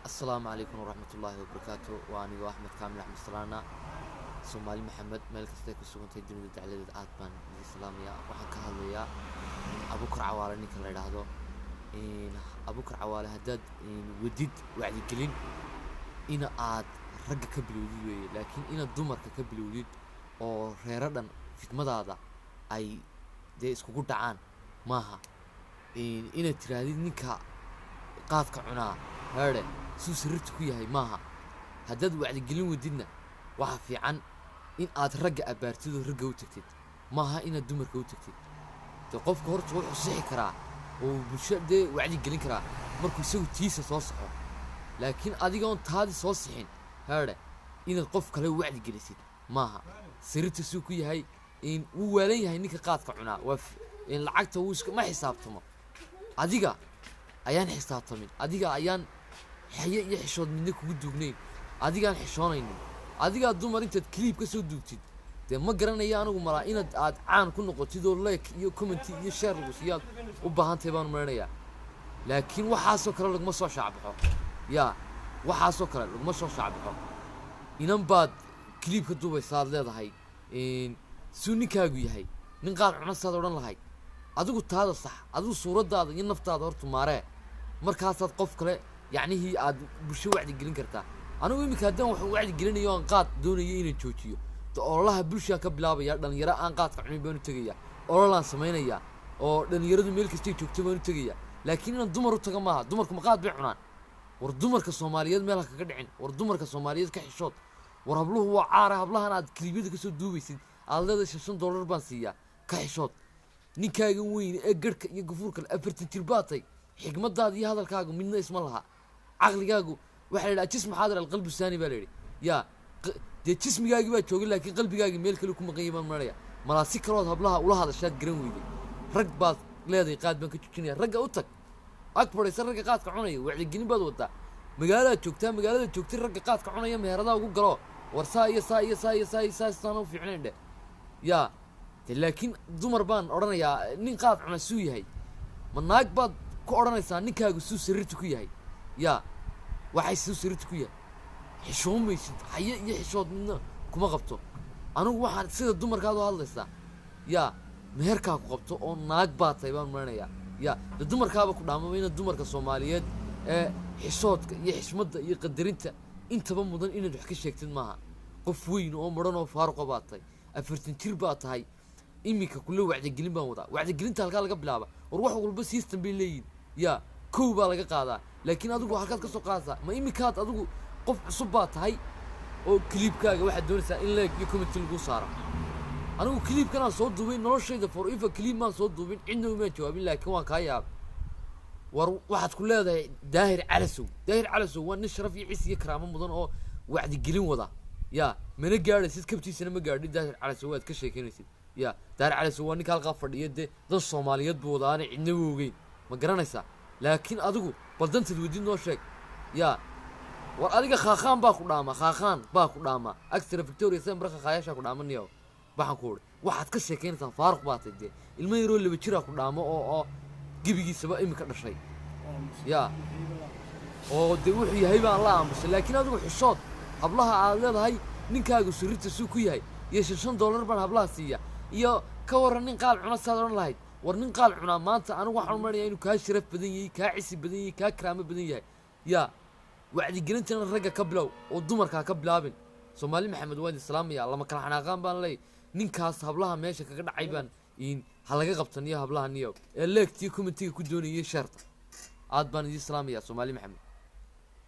السلام عليكم ورحمة الله وبركاته. وأنا أحمد كامل أحمد سلانا سومالي محمد ملك استيك السومنتي الدنيا تعليل آدمان الإسلامية وحن كهذا أبو كر عوالة نيك الله يرهده إن أبو كر عوالة هداد إن وديد وعد الجلين إن عاد رجع كبلودي لكن إن الدمر كبلودي أو ريردن في مدى هذا أي ده اسكو دعان ماها إن ترادي نيكا قاد كعنا هذا سو سررت كوياهي ماها هداد وعد الجلين ودينا waxa fiican in aad ragga abaartido ragga u tagtid maaha in aad dumarka u tagtid qofka horta wuxuu sixi karaa oo bulshada wacdi gelin karaa markuu isagu tiisa soo saxo laakiin adiga oo taadi soo sixin haare in qof kale wacdi gelisid maaha sirta suu ku yahay in uu weelan yahay ninka qaadka cunaa waa in lacagta uu iska ma xisaabtamo adiga ayaan xisaabtamin adiga ayaan xaye iyo xishood midna kugu duugnayn adiga aan xishoonaynin adiga dumar intaad clip ka soo duugtid de ma garanaya anigu mala inaad aad caan ku noqotid oo like iyo comment iyo share lagu siyaad u baahantahay baan marinaya laakiin waxa soo kale laguma soo shacabxo ya waxa soo kale laguma soo shacabxo inan baad clip ka duubaysaad leedahay in suunikaagu yahay nin qaar cunasaad oran lahay adigu taada sax adigu suuradaada iyo naftaada hortu maaree markaasaad qof kale yacni aad bulsho wacdi gelin kartaa anigu imika haddaan wax wacdi gelinayo aan qaad doonayo inaan joojiyo ololaha bulshada ka bilaabaya dhalinyaro aan qaadka cunin baan u tagaya ololaan sameynaya oo dhalinyaradu meel kasta joogto baan u tagaya laakiin inaan dumar u taga maaha dumarku ma qaad bay cunaan war dumarka Soomaaliyeed meel kaga dhicin war dumarka Soomaaliyeed ka xishood war habluhu waa caara hablahan aad klibada ka soo duubaysid aad leedahay $5 baan siiya ka xishood ninkaaga weyn ee garka iyo gafuurka 40 jir baatay xigmadaada iyo hadalkaaga midna isma laha aqligaagu waxa la jism xaadir qalbi saani baa leeyahay ya de jismigaaga baa joogay laakiin qalbigaaga meel kale ku maqan yahay maraya malaasi kalood hablaha ula hadashaad garan weeyday rag baad leedahay qaad baan ka jijinaya ragga u tag akbar ay ragga qaadka cunaya wacdi gelin baad wadaa magaalada joogtay ragga qaadka cunaya meherada ugu galo warsaa iyo saa u fiicneen ya laakiin dumar baan oranayaa nin qaad cuna suu yahay ma naag baad ku oranaysaa ninkaagu suu sirrtu ku yahay ya waxay soo sirrtu ku yahay xishoomaysid haye iyo xishood midna kuma qabto anigu waxaan sida dumarkaadu hadlaysaa ya meherkaa ku qabto oo naag baatay baan maranayaa ya dumarkaaba ku dhaamay dumarka Soomaaliyeed ee xishoodka iyo xishmada iyo qadarinta intaba mudan inaad wax ka sheegtid maaha qof weyn oo mudan oo faaruq baatay 40 jir baa tahay imika kullu wacdi gelin baan wadaa wacdi gelinta halka laga bilaabo war wax walba system bay leeyihiin ya koow baa laga qaadaa laakiin adigu halkaad ka soo qaadaysaa ma imikaad adigu qof cusub baa tahay oo clipkaaga waxa doonaysaa in like iyo comment lagu saaro anigu clipkana soo duubay noloshayda for if clip ma soo duubin cidna uma jawaabin laakiin waan ka yaab war waxaad ku leedahay daahir calasow waa nin sharaf iyo cis iyo karaamo mudan oo wacdi gelin wada ya mana gaadhaysid kabtiisana ma gaadhin daahir calasow waad ka sheekeynaysid ya daahir calasow waa ninka halka fadhiya dad Soomaaliyeed buu wadaana cidna woogay ma garanaysaa laakiin adigu baldanteed wadin noo sheeg ya war adiga khaaqaan baa ku dhaama extra Victoria Sembra khaayasha ku dhaamaniyo waxaan ku ori waxaad ka sheekeynaysaa faaruq baatay ilmo yaro laba jira ku dhaamo oo gibigiisaba imika dhashay ya oo de wuxuu yahay baan la aamusay laakiin adigu xishood hablaha aad leedahay ninkaagu sirrta suu ku yahay iyo $5 baan hablaha siiya iyo ka waran nin qaal cuna saad oran lahayd war nin qaal cuna maanta anigu waxaan maranayaa inuu ka sharaf badan yahay ka cisi badan yahay ka karaamo badan yahay ya wacdi gelintana ragga ka bilow oo dumarka ka bilaabin Soomaali Maxamed waan islaamiya lama kala xanaaqan baan leey ninkaas hablaha meesha kaga dhacay baan in halaga qabtaniyo hablaha niyo ee leegtii commentiga ku doonayay sharta aad baan islaamiya Soomaali Maxamed